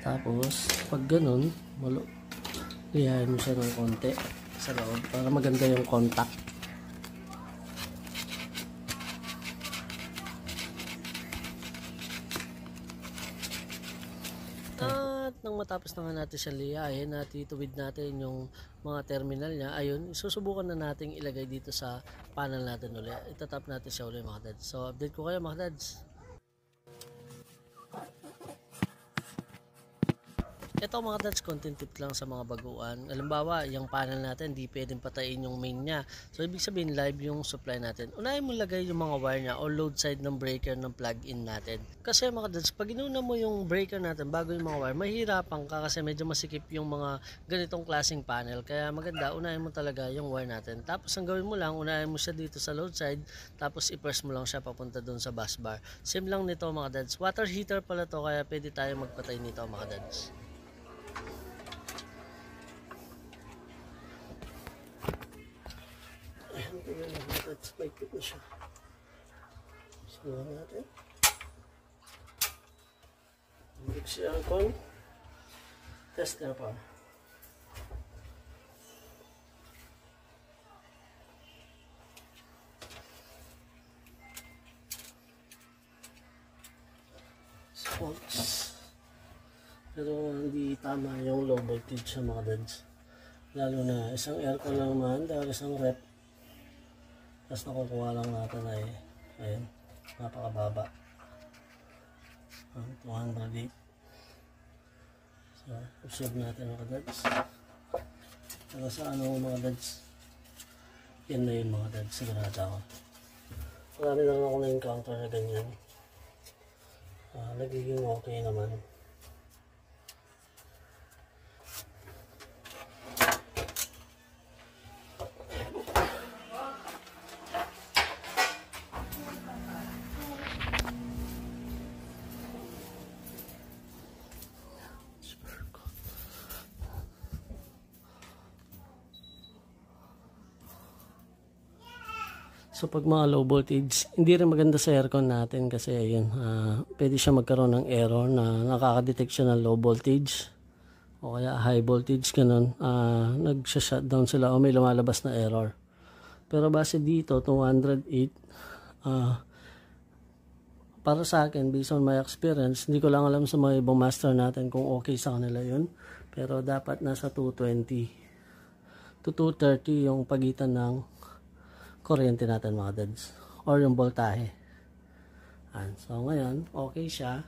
Tapos pag ganun, lihain mo siya ng konti sa loob para maganda yung contact. At nang matapos na nga natin siya lihain at ituwid natin yung mga terminal niya, ayun, susubukan na natin ilagay dito sa panel natin ulit. Itatap natin siya ulit mga dads. So update ko kayo mga dads. Ito mga dads, content tip lang sa mga baguan. Halimbawa, yung panel natin, di pwedeng patayin yung main niya. So, ibig sabihin, live yung supply natin. Unahin mo lagay yung mga wire niya o load side ng breaker ng plug-in natin. Kasi mga dads, pag inuna mo yung breaker natin bago yung mga wire, mahirapan ka kasi medyo masikip yung mga ganitong klaseng panel. Kaya maganda, unahin mo talaga yung wire natin. Tapos, ang gawin mo lang, unahin mo siya dito sa load side, tapos i-press mo lang siya papunta doon sa bus bar. Same lang nito mga dads. Water heater pala to, kaya pwede tayo magpatay nito mga dads. Let's make it na siya. Samahan natin. Balik siya ang con. Tester pa. Sports. Pero hindi tama yung low voltage sa mga dads. Lalo na isang aircon lang naman dahil isang rep. Tapos nakukuha lang natin ay ayun, napakababa, 208. So observe natin mga dads. Pero sa mga dads, yan na yun mga dads, sigurado ako. Marami lang ako na-encounter na ganyan. Nagiging okay naman. So pag mga low voltage, hindi rin maganda sa aircon natin kasi ayun, pwede siya magkaroon ng error na nakaka-detect siya ng low voltage o kaya high voltage, ganun. Nagsha-shutdown sila o may lumalabas na error. Pero base dito, 208, para sa akin, based on my experience, hindi ko lang alam sa mga ibang master natin kung okay sa kanila yun. Pero dapat nasa 220 to 230 yung pagitan ng kuryente natin mga dads or yung voltahe. So ngayon okay siya.